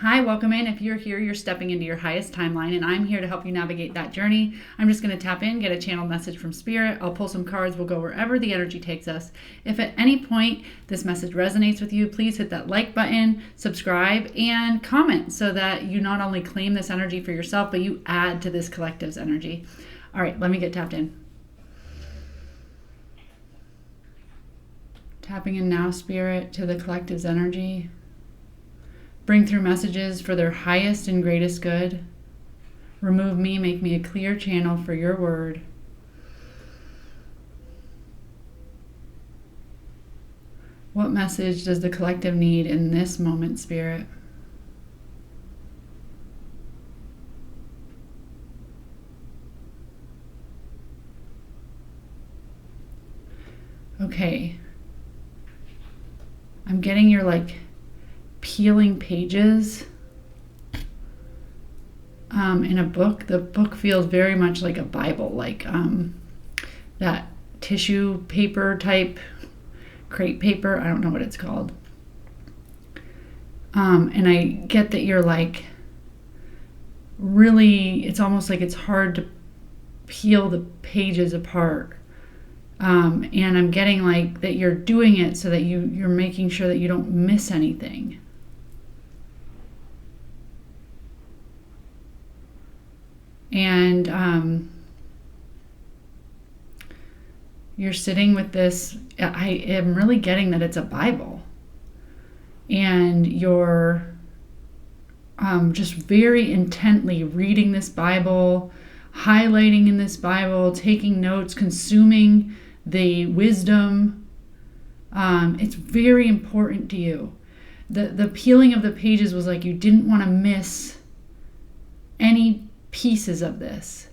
Hi, welcome in. If you're here, you're stepping into your highest timeline, and I'm here to help you navigate that journey. I'm just going to tap in, get a channeled message from Spirit. I'll pull some cards. We'll go wherever the energy takes us. If at any point this message resonates with you, please hit that like button, subscribe, and comment so that you not only claim this energy for yourself, but you add to this collective's energy. All right, let me get tapped in. Tapping in now, Spirit, to the collective's energy. Bring through messages for their highest and greatest good. Remove me, make me a clear channel for your word. What message does the collective need in this moment, Spirit? Okay. I'm getting your peeling pages in a book. The book feels very much like a Bible, that tissue paper type, crepe paper. I don't know what it's called. And I get that you're really, it's almost like it's hard to peel the pages apart. And I'm getting that you're doing it so that you're making sure that you don't miss anything. And you're sitting with this. I am really getting that it's a Bible. And you're just very intently reading this Bible, highlighting in this Bible, taking notes, consuming the wisdom. It's very important to you. The peeling of the pages was like you didn't want to miss any pieces of this.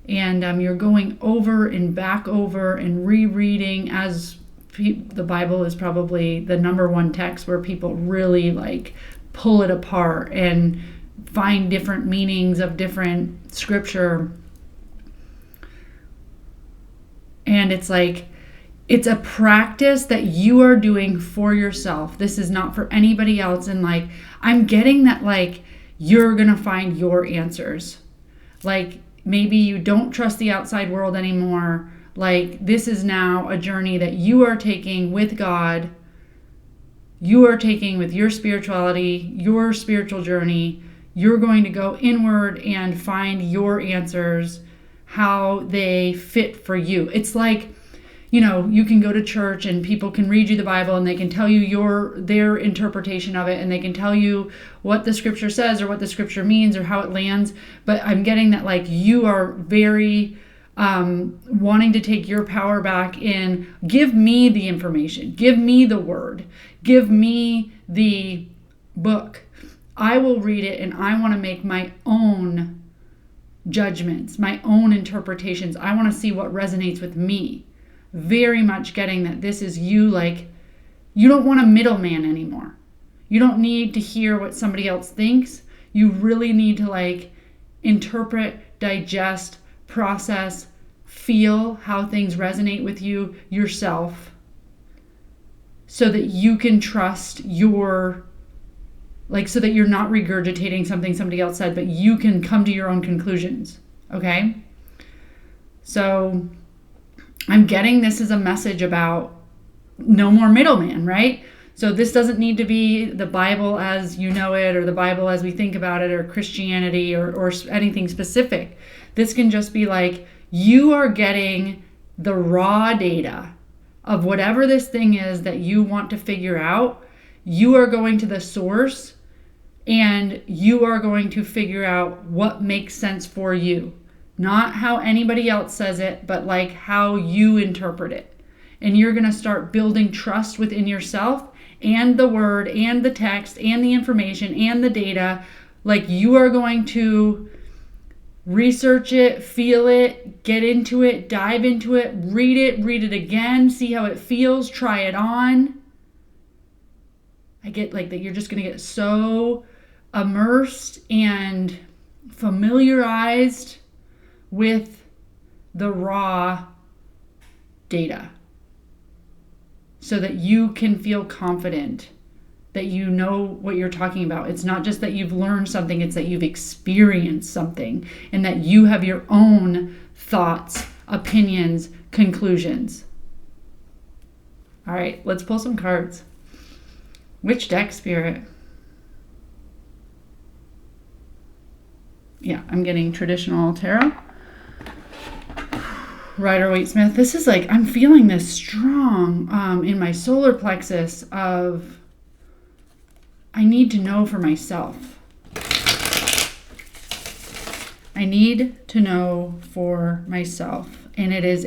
And you're going over and back over and rereading, as the Bible is probably the number one text where people really pull it apart and find different meanings of different scripture. And it's a practice that you are doing for yourself. This is not for anybody else. And I'm getting that you're going to find your answers. Maybe you don't trust the outside world anymore. This is now a journey that you are taking with God. You are taking with your spirituality, your spiritual journey. You're going to go inward and find your answers, how they fit for you. It's you can go to church and people can read you the Bible and they can tell you their interpretation of it, and they can tell you what the scripture says or what the scripture means or how it lands. But I'm getting that you are very wanting to take your power back in. Give me the information. Give me the word. Give me the book. I will read it and I want to make my own judgments, my own interpretations. I want to see what resonates with me. Very much getting that this is you. You don't want a middleman anymore. You don't need to hear what somebody else thinks. You really need to interpret, digest, process, feel how things resonate with you yourself, so that you can trust so that you're not regurgitating something somebody else said, but you can come to your own conclusions. Okay? So I'm getting this is a message about no more middleman, right? So this doesn't need to be the Bible as you know it, or the Bible as we think about it, or Christianity, or anything specific. This can just be you are getting the raw data of whatever this thing is that you want to figure out. You are going to the source and you are going to figure out what makes sense for you. Not how anybody else says it, but how you interpret it. And you're going to start building trust within yourself and the word and the text and the information and the data. You are going to research it, feel it, get into it, dive into it, read it again, see how it feels, try it on. I get that you're just going to get so immersed and familiarized with the raw data so that you can feel confident that you know what you're talking about. It's not just that you've learned something, it's that you've experienced something and that you have your own thoughts, opinions, conclusions. All right, let's pull some cards. Which deck, Spirit? Yeah, I'm getting traditional tarot. Rider-Waite-Smith. This is like, I'm feeling this strong in my solar plexus of, I need to know for myself. I need to know for myself. And it is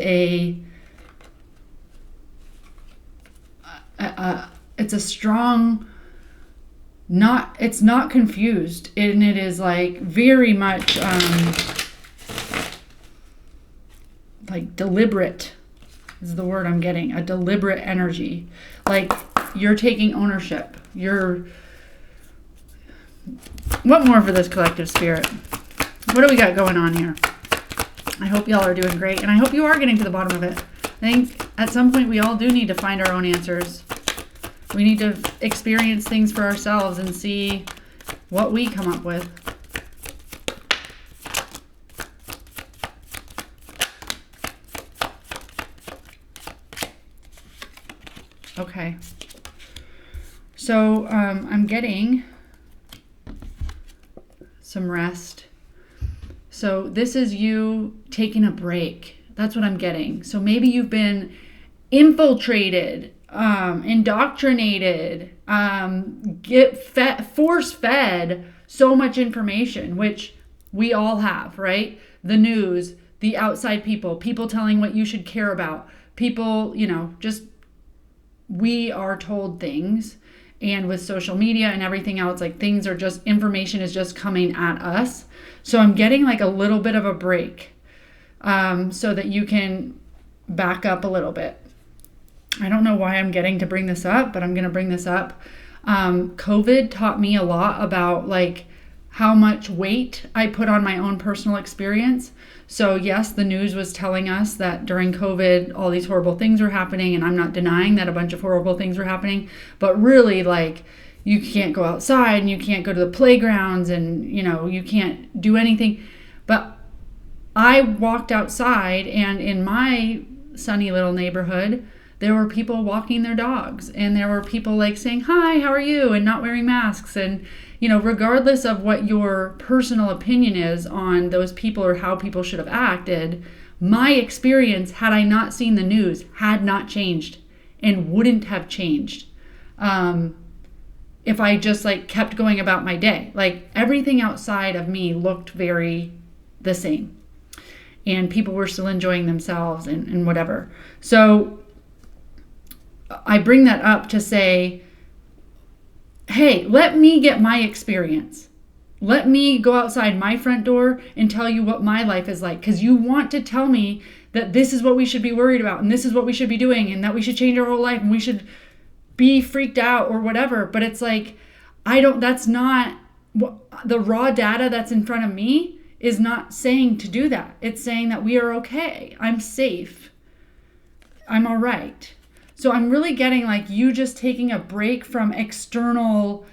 it's a strong, it's not confused. And it is like very much like deliberate is the word I'm getting. A deliberate energy. Like you're taking ownership. What more for this collective, Spirit? What do we got going on here? I hope y'all are doing great. And I hope you are getting to the bottom of it. I think at some point we all do need to find our own answers. We need to experience things for ourselves and see what we come up with. Okay. So I'm getting some rest. So this is you taking a break. That's what I'm getting. So maybe you've been infiltrated, indoctrinated, force-fed so much information, which we all have, right? The news, the outside people telling what you should care about, people, just we are told things. And with social media and everything else, like things are just, information is just coming at us. So I'm getting like a little bit of a break so that you can back up a little bit. I don't know why I'm getting to bring this up, but I'm going to bring this up. COVID taught me a lot about like how much weight I put on my own personal experience. So yes, the news was telling us that during COVID, all these horrible things were happening. And I'm not denying that a bunch of horrible things were happening, but really like you can't go outside and you can't go to the playgrounds and, you can't do anything. But I walked outside and in my sunny little neighborhood, there were people walking their dogs and there were people like saying, hi, how are you? And not wearing masks. And, regardless of what your personal opinion is on those people or how people should have acted, my experience, had I not seen the news, had not changed and wouldn't have changed if I just like kept going about my day. Like everything outside of me looked very the same and people were still enjoying themselves and whatever. So I bring that up to say, hey, let me get my experience. Let me go outside my front door and tell you what my life is like. Because you want to tell me that this is what we should be worried about and this is what we should be doing and that we should change our whole life and we should be freaked out or whatever. But it's like, that's not, the raw data that's in front of me is not saying to do that. It's saying that we are okay. I'm safe. I'm all right. So I'm really getting like you just taking a break from external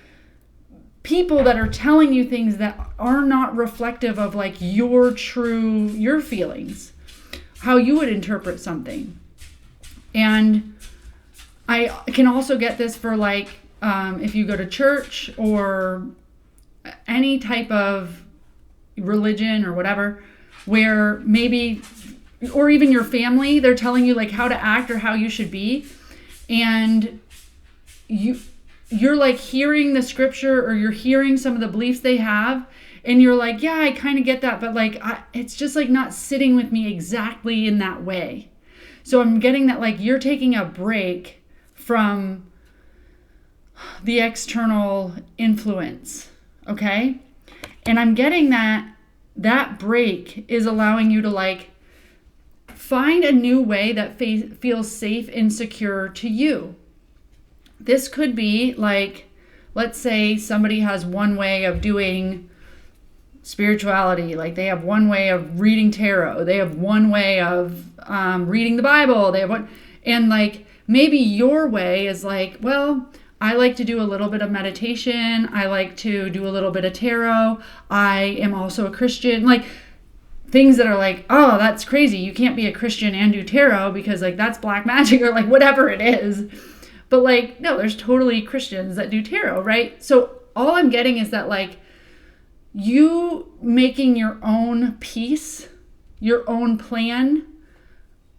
people that are telling you things that are not reflective of like your feelings, how you would interpret something. And I can also get this for like, if you go to church or any type of religion or whatever, where maybe, or even your family, they're telling you like how to act or how you should be. And you're like hearing the scripture or you're hearing some of the beliefs they have and you're like, yeah, I kind of get that. But like, it's just like not sitting with me exactly in that way. So I'm getting that like you're taking a break from the external influence. Okay. And I'm getting that break is allowing you to like find a new way that feels safe and secure to you. This could be like, let's say somebody has one way of doing spirituality. Like they have one way of reading tarot. They have one way of reading the Bible. They have one, and like maybe your way is like, well, I like to do a little bit of meditation. I like to do a little bit of tarot. I am also a Christian. Like, things that are like, oh, that's crazy. You can't be a Christian and do tarot because like that's black magic or like whatever it is. But like, no, there's totally Christians that do tarot, right? So all I'm getting is that like you making your own peace, your own plan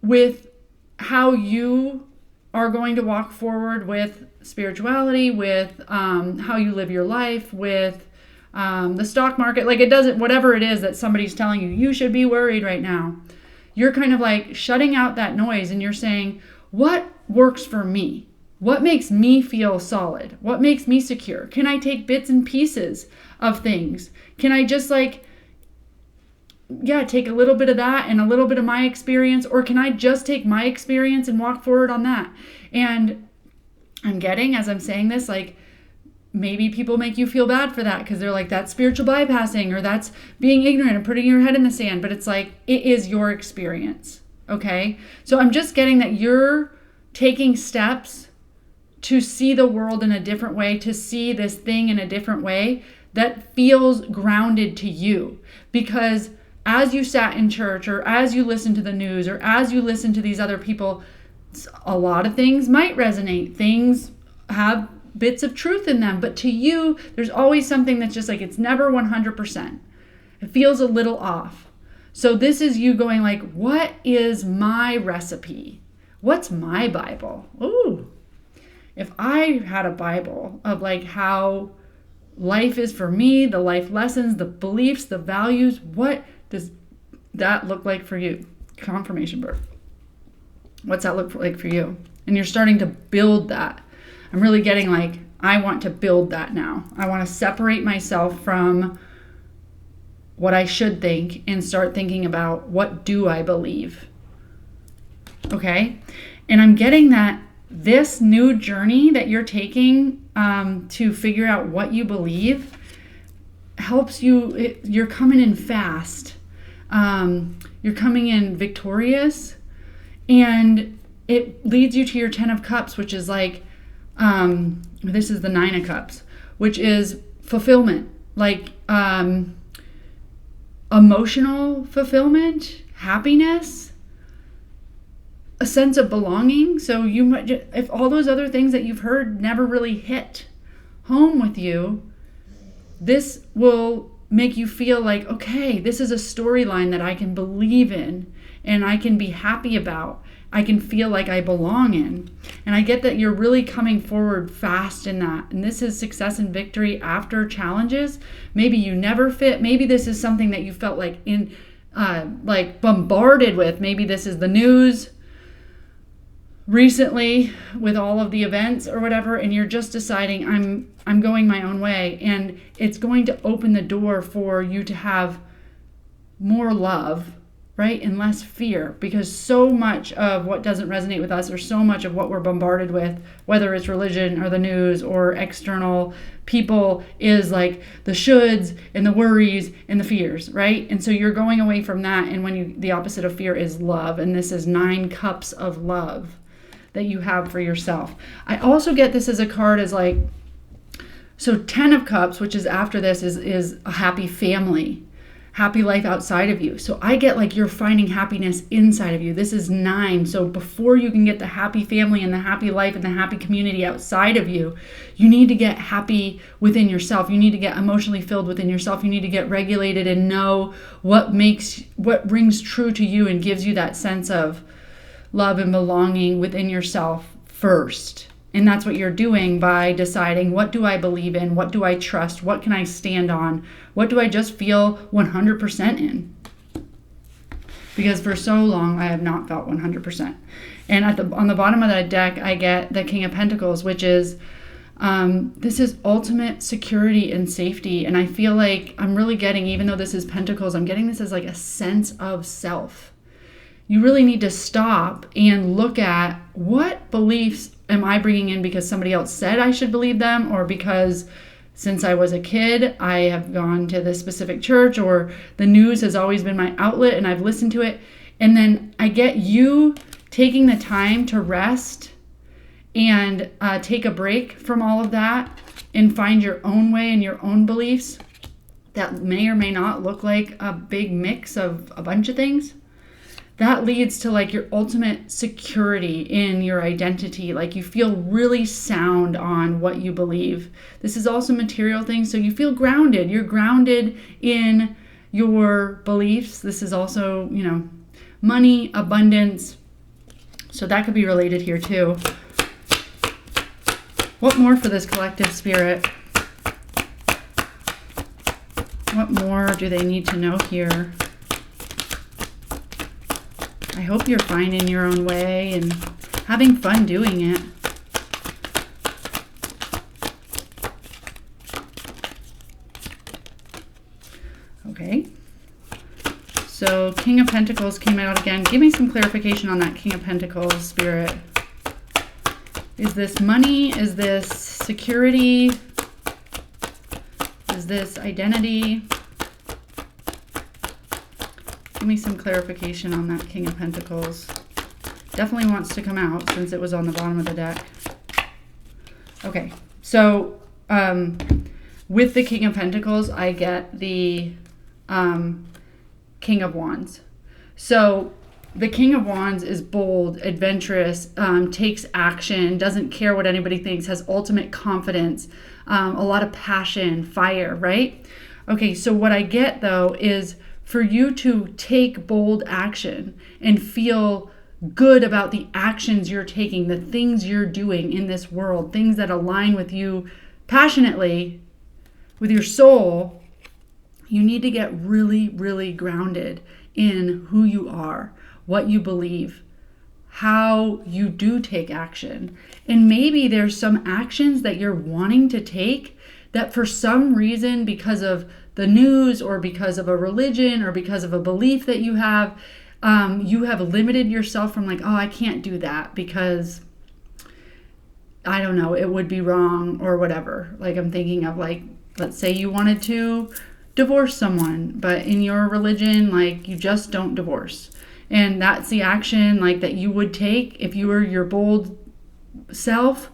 with how you are going to walk forward with spirituality, with how you live your life, with the stock market. Like, it doesn't, whatever it is that somebody's telling you, you should be worried right now. You're kind of like shutting out that noise and you're saying, what works for me? What makes me feel solid? What makes me secure? Can I take bits and pieces of things? Can I just like, take a little bit of that and a little bit of my experience? Or can I just take my experience and walk forward on that? And I'm getting, as I'm saying this, like, maybe people make you feel bad for that because they're like, that's spiritual bypassing or that's being ignorant and putting your head in the sand. But it's like, it is your experience. Okay. So I'm just getting that you're taking steps to see the world in a different way, to see this thing in a different way that feels grounded to you. Because as you sat in church or as you listen to the news or as you listen to these other people, a lot of things might resonate. Things have bits of truth in them, but to you, there's always something that's just like, it's never 100%. It feels a little off. So this is you going like, what is my recipe? What's my Bible? Ooh, if I had a Bible of like how life is for me, the life lessons, the beliefs, the values, what does that look like for you? Confirmation birth. What's that look like for you? And you're starting to build that. I'm really getting like, I want to build that now. I want to separate myself from what I should think and start thinking about what do I believe? Okay? And I'm getting that this new journey that you're taking to figure out what you believe helps you. You're coming in fast. You're coming in victorious. And it leads you to your 10 of Cups, which is like, this is the 9 of Cups, which is fulfillment, like emotional fulfillment, happiness, a sense of belonging. So you might, if all those other things that you've heard never really hit home with you, this will make you feel like, okay, this is a storyline that I can believe in and I can be happy about. I can feel like I belong in. And I get that you're really coming forward fast in that. And this is success and victory after challenges. Maybe you never fit. Maybe this is something that you felt like like bombarded with. Maybe this is the news recently with all of the events or whatever, and you're just deciding I'm going my own way, and it's going to open the door for you to have more love, right? And less fear, because so much of what doesn't resonate with us, or so much of what we're bombarded with, whether it's religion or the news or external people, is like the shoulds and the worries and the fears, right? And so you're going away from that, and the opposite of fear is love, and this is 9 cups of love that you have for yourself. I also get this as a card as like, so 10 of Cups, which is after this, is a happy family, happy life outside of you. So I get like you're finding happiness inside of you. This is 9. So before you can get the happy family and the happy life and the happy community outside of you, you need to get happy within yourself. You need to get emotionally filled within yourself. You need to get regulated and know what rings true to you and gives you that sense of love and belonging within yourself first. And that's what you're doing by deciding, what do I believe in? What do I trust? What can I stand on? What do I just feel 100% in? Because for so long, I have not felt 100%. And on the bottom of that deck, I get the King of Pentacles, which is, this is ultimate security and safety. And I feel like I'm really getting, even though this is Pentacles, I'm getting this as like a sense of self. You really need to stop and look at, what beliefs am I bringing in because somebody else said I should believe them, or because since I was a kid, I have gone to this specific church, or the news has always been my outlet and I've listened to it. And then I get you taking the time to rest and take a break from all of that and find your own way and your own beliefs that may or may not look like a big mix of a bunch of things, that leads to like your ultimate security in your identity. Like you feel really sound on what you believe. This is also material things, so you feel grounded. You're grounded in your beliefs. This is also, money, abundance. So that could be related here too. What more for this collective spirit? What more do they need to know here? I hope you're finding your own way and having fun doing it. Okay. So King of Pentacles came out again. Give me some clarification on that King of Pentacles spirit. Is this money? Is this security? Is this identity? Give me some clarification on that King of Pentacles. Definitely wants to come out since it was on the bottom of the deck. Okay, so with the King of Pentacles, I get the King of Wands. So the King of Wands is bold, adventurous, takes action, doesn't care what anybody thinks, has ultimate confidence, a lot of passion, fire, right? Okay, so what I get though is for you to take bold action and feel good about the actions you're taking, the things you're doing in this world, things that align with you passionately, with your soul, you need to get really, really grounded in who you are, what you believe, how you do take action. And maybe there's some actions that you're wanting to take that for some reason, because of the news or because of a religion or because of a belief that you have limited yourself from like, oh, I can't do that because, I don't know, it would be wrong or whatever. Like I'm thinking of like, let's say you wanted to divorce someone, but in your religion, like you just don't divorce. And that's the action like that you would take if you were your bold self,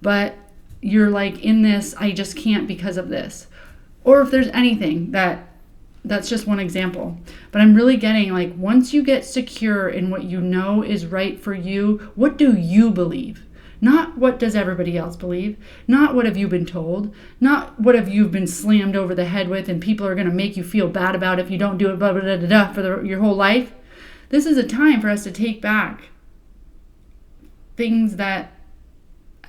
but you're like in this, I just can't because of this. Or if there's anything that's just one example. But I'm really getting like, once you get secure in what you know is right for you, what do you believe? Not what does everybody else believe. Not what have you been told. Not what have you been slammed over the head with and people are going to make you feel bad about if you don't do it blah, blah, blah, blah, blah, for your whole life. This is a time for us to take back things that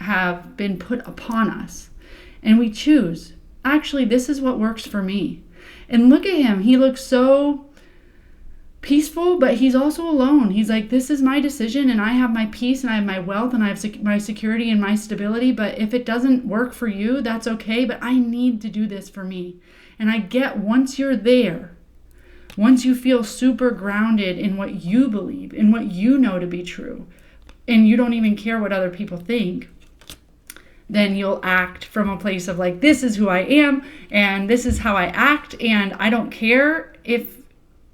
have been put upon us. And we choose, actually, this is what works for me. And look at him. He looks so peaceful, but he's also alone. He's like, this is my decision and I have my peace and I have my wealth and I have my security and my stability. But if it doesn't work for you, that's okay. But I need to do this for me. And I get once you're there, once you feel super grounded in what you believe, in what you know to be true, and you don't even care what other people think, then you'll act from a place of like, this is who I am and this is how I act and I don't care if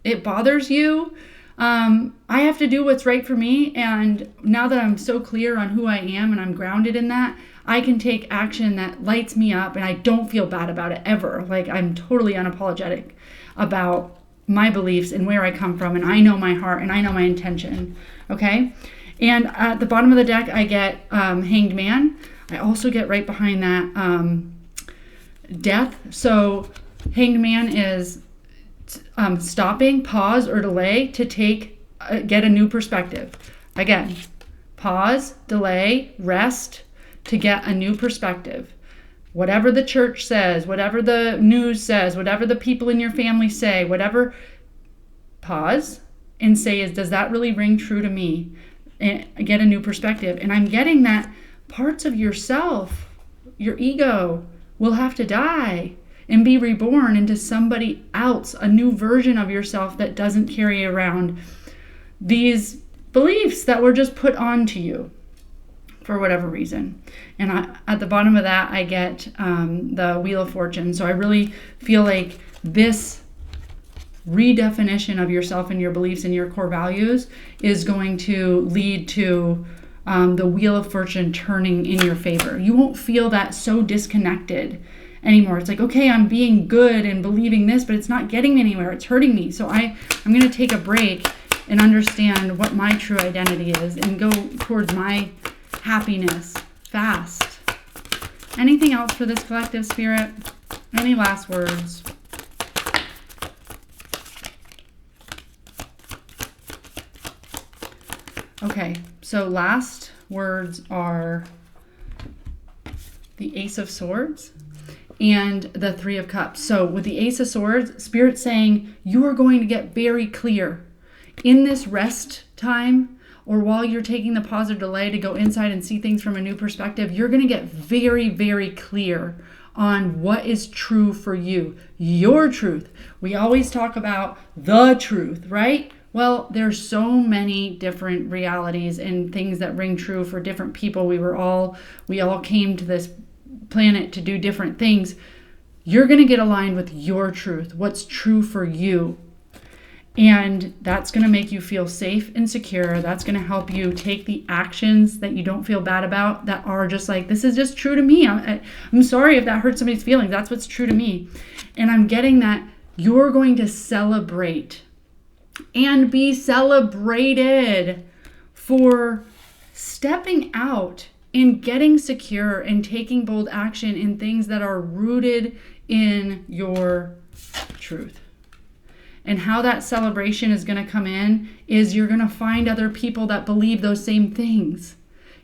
it bothers you. I have to do what's right for me, and now that I'm so clear on who I am and I'm grounded in that, I can take action that lights me up and I don't feel bad about it ever. Like I'm totally unapologetic about my beliefs and where I come from, and I know my heart and I know my intention. Okay? And at the bottom of the deck, I get Hanged Man. I also get right behind that Death. So Hanged Man is stopping, pause, or delay to get a new perspective. Again, pause, delay, rest to get a new perspective. Whatever the church says, whatever the news says, whatever the people in your family say, whatever, pause and say, does that really ring true to me? And get a new perspective. And I'm getting that parts of yourself, your ego, will have to die and be reborn into somebody else, a new version of yourself that doesn't carry around these beliefs that were just put onto you for whatever reason. And at the bottom of that, I get the Wheel of Fortune. So I really feel like this redefinition of yourself and your beliefs and your core values is going to lead to the wheel of fortune turning in your favor. You won't feel that so disconnected anymore. It's like, okay, I'm being good and believing this, but it's not getting me anywhere. It's hurting me. So I'm going to take a break and understand what my true identity is and go towards my happiness fast. Anything else for this collective spirit? Any last words? Okay, so last words are the Ace of Swords and the Three of Cups. So with the Ace of Swords, Spirit's saying you are going to get very clear in this rest time, or while you're taking the pause or delay to go inside and see things from a new perspective. You're going to get very, very clear on what is true for you, your truth. We always talk about the truth, right? Well, there's so many different realities and things that ring true for different people. We all came to this planet to do different things. You're going to get aligned with your truth, what's true for you. And that's going to make you feel safe and secure. That's going to help you take the actions that you don't feel bad about, that are just like, this is just true to me. I'm sorry if that hurts somebody's feelings. That's what's true to me. And I'm getting that you're going to celebrate and be celebrated for stepping out and getting secure and taking bold action in things that are rooted in your truth. And how that celebration is going to come in is you're going to find other people that believe those same things.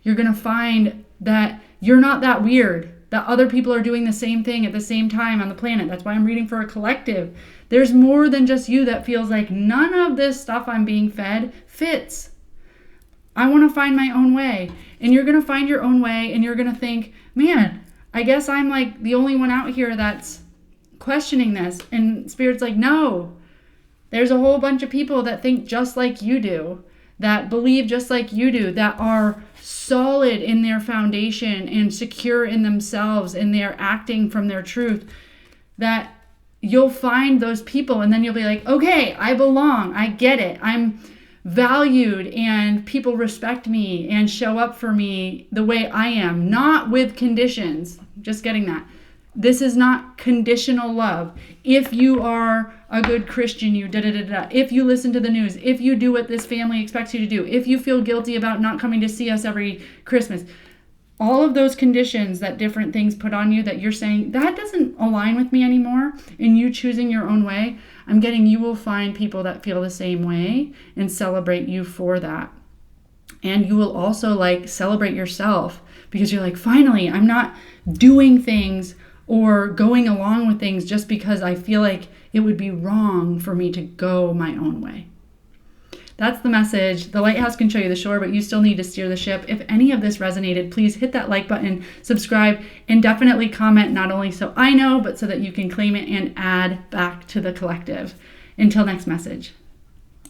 You're going to find that you're not that weird, that other people are doing the same thing at the same time on the planet. That's why I'm reading for a collective. There's more than just you that feels like none of this stuff I'm being fed fits. I want to find my own way. And you're going to find your own way, and you're going to think, man, I guess I'm like the only one out here that's questioning this. And Spirit's like, no. There's a whole bunch of people that think just like you do, that believe just like you do, that are solid in their foundation and secure in themselves, and they're acting from their truth, that you'll find those people, and then you'll be like, okay, I belong. I get it. I'm valued, and people respect me and show up for me the way I am, not with conditions. Just getting that. This is not conditional love. If you are a good Christian, you da-da-da-da. If you listen to the news, if you do what this family expects you to do, if you feel guilty about not coming to see us every Christmas, all of those conditions that different things put on you that you're saying, that doesn't align with me anymore, and you choosing your own way, I'm getting you will find people that feel the same way and celebrate you for that. And you will also celebrate yourself, because you're like, finally, I'm not doing things or going along with things just because I feel like it would be wrong for me to go my own way. That's the message. The lighthouse can show you the shore, but you still need to steer the ship. If any of this resonated, please hit that like button, subscribe, and definitely comment, not only so I know, but so that you can claim it and add back to the collective. Until next message.